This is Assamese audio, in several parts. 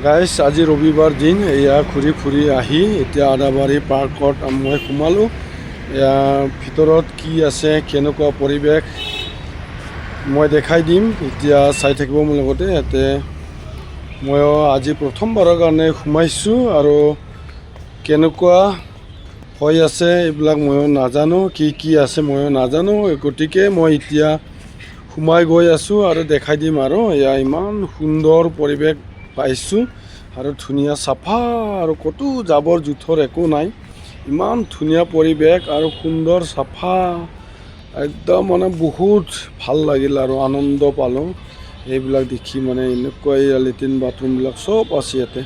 গাইজ আজি ৰবিবাৰ দিন এয়া ঘূৰি ফুৰি আহি এতিয়া আদাবাৰী পাৰ্কত মই সোমালোঁ। এয়া ভিতৰত কি আছে কেনেকুৱা পৰিৱেশ মই দেখাই দিম, এতিয়া চাই থাকিব মোৰ লগতে। ইয়াতে মই আজি প্ৰথমবাৰৰ কাৰণে সোমাইছোঁ আৰু কেনেকুৱা হৈ আছে এইবিলাক ময়ো নাজানো, কি আছে ময়ো নাজানো, গতিকে মই এতিয়া সোমাই গৈ আছোঁ আৰু দেখাই দিম। আৰু এয়া ইমান সুন্দৰ পৰিৱেশ পাইছোঁ আৰু ধুনীয়া চাফা আৰু ক'তো জাবৰ জোথৰ একো নাই, ইমান ধুনীয়া পৰিৱেশ আৰু সুন্দৰ চাফা একদম মানে বহুত ভাল লাগিল আৰু আনন্দ পালোঁ এইবিলাক দেখি। মানে এনেকুৱা লেট্ৰিন বাথৰুমবিলাক চব আছে ইয়াতে,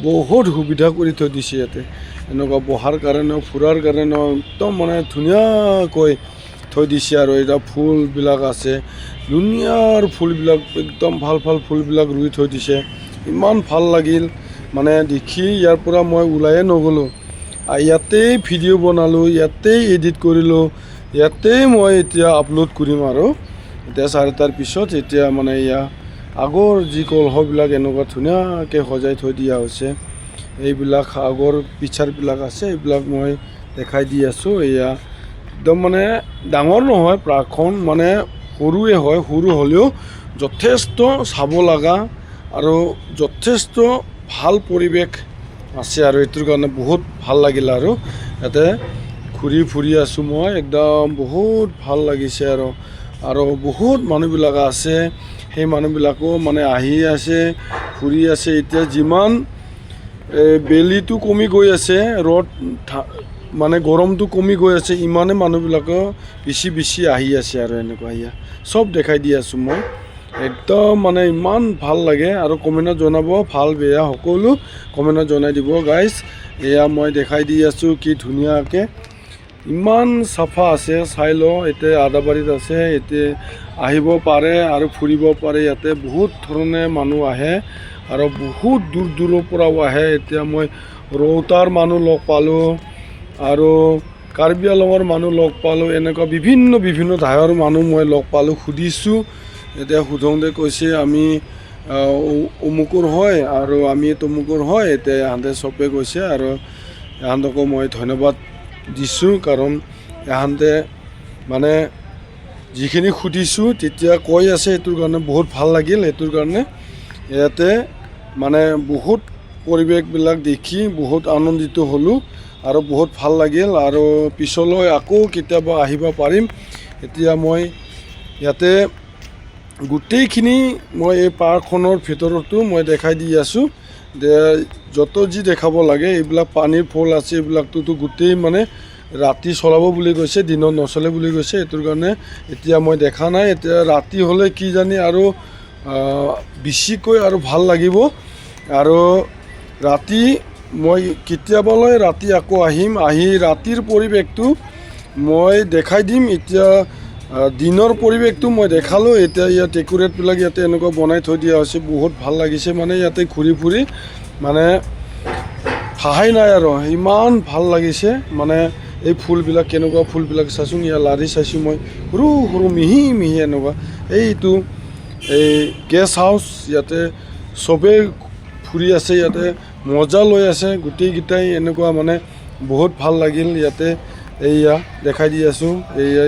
বহুত সুবিধা কৰি থৈ দিছে ইয়াতে, এনেকুৱা বহাৰ কাৰণেও ফুৰাৰ কাৰণেও একদম মানে ধুনীয়াকৈ থৈ দিছে। আৰু এতিয়া ফুলবিলাক আছে, দুনিয়াৰ ফুলবিলাক একদম ভাল ফুলবিলাক ৰুই থৈ দিছে, ইমান ভাল লাগিল মানে দেখি। ইয়াৰ পৰা মই ওলায়ে নগ'লোঁ, ইয়াতেই ভিডিঅ' বনালোঁ, ইয়াতেই এডিট কৰিলোঁ, ইয়াতেই মই এতিয়া আপলোড কৰিম। আৰু এতিয়া 4টাৰ পিছত এতিয়া মানে এয়া আগৰ যি কলহবিলাক এনেকুৱা ধুনীয়াকৈ সজাই থৈ দিয়া হৈছে, এইবিলাক আগৰ পিকচাৰবিলাক আছে, এইবিলাক মই দেখাই দি আছোঁ। এয়া একদম মানে ডাঙৰ নহয় পাৰ্কখন, মানে সৰুৱে হয়, সৰু হ'লেও যথেষ্ট চাব লগা আৰু যথেষ্ট ভাল পৰিৱেশ আছে আৰু এইটোৰ কাৰণে বহুত ভাল লাগিল। আৰু ইয়াতে ঘূৰি ফুৰি আছোঁ মই, একদম বহুত ভাল লাগিছে। আৰু বহুত মানুহবিলাক আছে, সেই মানুহবিলাকো মানে আহি আছে, ফুৰি আছে। এতিয়া যিমান বেলিটো কমি গৈ আছে, ৰ'দ মানে গৰমটো কমি গৈ আছে, ইমানে মানুহবিলাকে বেছি আহি আছে। আৰু এনেকুৱা এয়া চব দেখাই দি আছোঁ মই, একদম মানে ইমান ভাল লাগে। আৰু কমেণ্টত জনাব, ভাল বেয়া সকলো কমেণ্টত জনাই দিব গাইজ। এয়া মই দেখাই দি আছোঁ কি ধুনীয়াকৈ, ইমান চাফা আছে, চাই লওঁ। এতিয়া আদাবাৰীত আছে, এতিয়া আহিব পাৰে আৰু ফুৰিব পাৰে। ইয়াতে বহুত ধৰণে মানুহ আহে আৰু বহুত দূৰৰ পৰাও আহে। এতিয়া মই ৰৌতাৰ মানুহ লগ পালোঁ আৰু কাৰ্বি আংলঙৰ মানুহ লগ পালোঁ, এনেকুৱা বিভিন্ন ঠাইৰ মানুহ মই লগ পালোঁ। সুধিছোঁ, এতিয়া সোধোঁতে কৈছে আমি অমুকৰ হয় আৰু আমি তমুকৰ হয়। এতিয়া ইহঁতে চবে কৈছে আৰু ইহঁতকো মই ধন্যবাদ দিছোঁ, কাৰণ ইহঁতে মানে যিখিনি সুধিছোঁ তেতিয়া কৈ আছে, সেইটোৰ কাৰণে বহুত ভাল লাগিল। সেইটোৰ কাৰণে ইয়াতে মানে বহুত পৰিৱেশবিলাক দেখি বহুত আনন্দিত হ'লোঁ আৰু বহুত ভাল লাগিল। আৰু পিছলৈ আকৌ কেতিয়াবা আহিব পাৰিম। এতিয়া মই ইয়াতে গোটেইখিনি মই এই পাৰ্কখনৰ ভিতৰতো মই দেখাই দি আছোঁ, যে য'ত যি দেখাব লাগে। এইবিলাক পানীৰ ফল আছে, এইবিলাকতো গোটেই মানে ৰাতি চলাব বুলি কৈছে, দিনত নচলে বুলি কৈছে। সেইটোৰ কাৰণে এতিয়া মই দেখা নাই, এতিয়া ৰাতি হ'লে কি জানি আৰু বেছিকৈ আৰু ভাল লাগিব। আৰু ৰাতি মই কেতিয়াবালৈ ৰাতি আকৌ আহিম, আহি ৰাতিৰ পৰিৱেশটো মই দেখাই দিম। এতিয়া দিনৰ পৰিৱেশটো মই দেখালোঁ, এতিয়া ইয়াত ডেক'ৰেটবিলাক ইয়াতে এনেকুৱা বনাই থৈ দিয়া হৈছে, বহুত ভাল লাগিছে। মানে ইয়াতে ঘূৰি ফুৰি মানে ভাষাই নাই আৰু ইমান ভাল লাগিছে। মানে এই ফুলবিলাক কেনেকুৱা ফুলবিলাক চাইছোঁ, ইয়াত লাৰি চাইছোঁ মই, সৰু মিহি এনেকুৱা। এইটো এই গেষ্ট হাউচ, ইয়াতে চবেই ফুৰি আছে, ইয়াতে মজা লৈ আছে গোটেইকেইটাই, এনেকুৱা মানে বহুত ভাল লাগিল। ইয়াতে এইয়া দেখাই দি আছোঁ, এইয়া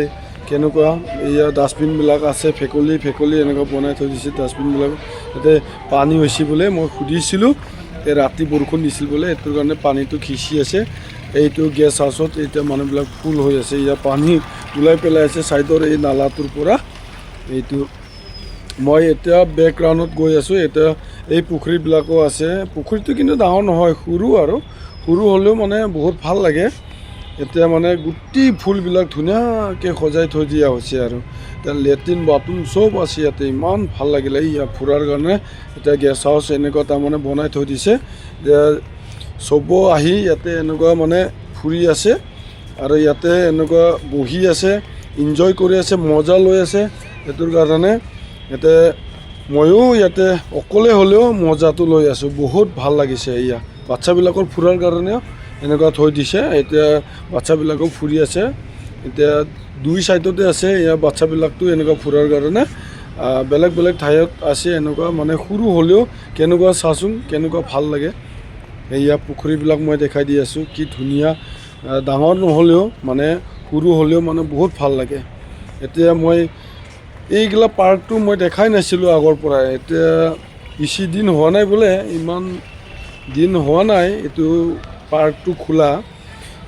কেনেকুৱা এইয়া ডাষ্টবিনবিলাক আছে, ফেকলি এনেকুৱা বনাই থৈ দিছে ডাষ্টবিনবিলাক। ইয়াতে পানী হৈছে বোলে, মই সুধিছিলোঁ, ৰাতি বৰষুণ দিছিল বোলে, সেইটোৰ কাৰণে পানীটো খিচি আছে। এইটো গেষ্ট হাউচত এতিয়া মানুহবিলাক ফুল হৈ আছে, ইয়াত পানী ওলাই পেলাই আছে ছাইডৰ এই নালাটোৰ পৰা। এইটো মই এতিয়া বেকগ্ৰাউণ্ডত গৈ আছোঁ। এতিয়া এই পুখুৰীবিলাকো আছে, পুখুৰীটো কিন্তু ডাঙৰ নহয়, সৰু হ'লেও মানে বহুত ভাল লাগে। এতিয়া মানে গোটেই ফুলবিলাক ধুনীয়াকৈ সজাই থৈ দিয়া হৈছে আৰু এতিয়া লেট্ৰিন বাথৰুম চব আছে ইয়াতে, ইমান ভাল লাগিলে ইয়াত ফুৰাৰ কাৰণে। এতিয়া গেষ্ট হাউচ এনেকুৱা তাৰমানে বনাই থৈ দিছে, যে চব আহি ইয়াতে এনেকুৱা মানে ফুৰি আছে আৰু ইয়াতে এনেকুৱা বহি আছে, ইনজয় কৰি আছে, মজা লৈ আছে। সেইটোৰ কাৰণে ইয়াতে ময়ো ইয়াতে অকলে হ'লেও মজাটো লৈ আছোঁ, বহুত ভাল লাগিছে। এয়া বাচ্ছাবিলাকৰ ফুৰাৰ কাৰণেও এনেকুৱা থৈ দিছে, এতিয়া বাচ্ছাবিলাকো ফুৰি আছে। এতিয়া দুই চাইডতে আছে এয়া বাচ্ছাবিলাকতো এনেকুৱা ফুৰাৰ কাৰণে। বেলেগ বেলেগ ঠাইত আছে এনেকুৱা মানে সৰু হ'লেও কেনেকুৱা চাচোন কেনেকুৱা ভাল লাগে। এয়া পুখুৰীবিলাক মই দেখাই দি আছোঁ, কি ধুনীয়া। ডাঙৰ নহ'লেও মানে সৰু হ'লেও মানে বহুত ভাল লাগে। এতিয়া মই এইগিলা পাৰ্কটো মই দেখাই নাছিলোঁ আগৰ পৰাই, এতিয়া বেছি দিন হোৱা নাই বোলে, ইমান দিন হোৱা নাই এইটো পাৰ্কটো খোলা,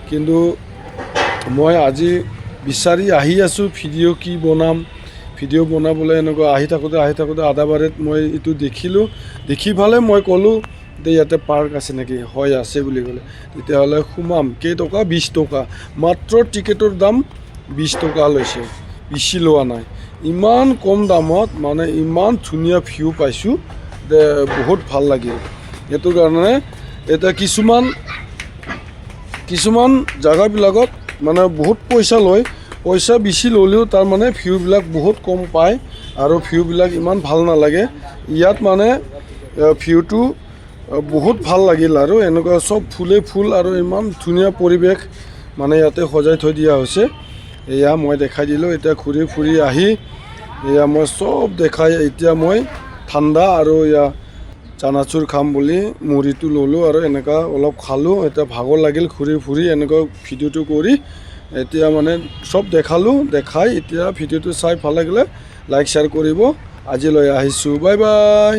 কিন্তু মই আজি বিচাৰি আহি আছোঁ ভিডিঅ' কি বনাম, ভিডিঅ' বনাবলৈ এনেকুৱা আহি থাকোঁতে আদাবাৰীত মই এইটো দেখিলোঁ, দেখি ফালে মই ক'লোঁ যে ইয়াতে পাৰ্ক আছে নেকি, হয় আছে বুলি ক'লে, তেতিয়াহ'লে সোমাম। কেইটকা? 20 টকা, মাত্ৰ টিকেটৰ দাম 20 টকা লৈছে, বেছি লোৱা নাই। ইমান কম দামত মানে ইমান ধুনীয়া ভিউ পাইছোঁ যে বহুত ভাল লাগিল। সেইটো কাৰণে এতিয়া কিছুমান জেগাবিলাকত মানে বহুত পইচা লয়, পইচা বেছি ল'লেও তাৰমানে ভিউবিলাক বহুত কম পায় আৰু ভিউবিলাক ইমান ভাল নালাগে। ইয়াত মানে ভিউটো বহুত ভাল লাগিল আৰু এনেকুৱা চব ফুলে ফুল আৰু ইমান ধুনীয়া পৰিৱেশ মানে ইয়াতে সজাই থৈ দিয়া হৈছে। এয়া মই দেখাই দিলোঁ। এতিয়া ঘূৰি ফুৰি আহি এয়া মই চব দেখাই, এতিয়া মই ঠাণ্ডা আৰু এয়া চানাচুৰ খাম বুলি মুড়িটো ল'লোঁ আৰু এনেকুৱা অলপ খালোঁ। এতিয়া ভাগৰ লাগিল ঘূৰি ফুৰি এনেকুৱা ভিডিঅ'টো কৰি, এতিয়া মানে চব দেখালোঁ, দেখাই এতিয়া ভিডিঅ'টো চাই ভাল লাগিলে লাইক শ্বেয়াৰ কৰিব। আজিলৈ আহিছোঁ, বাই বাই।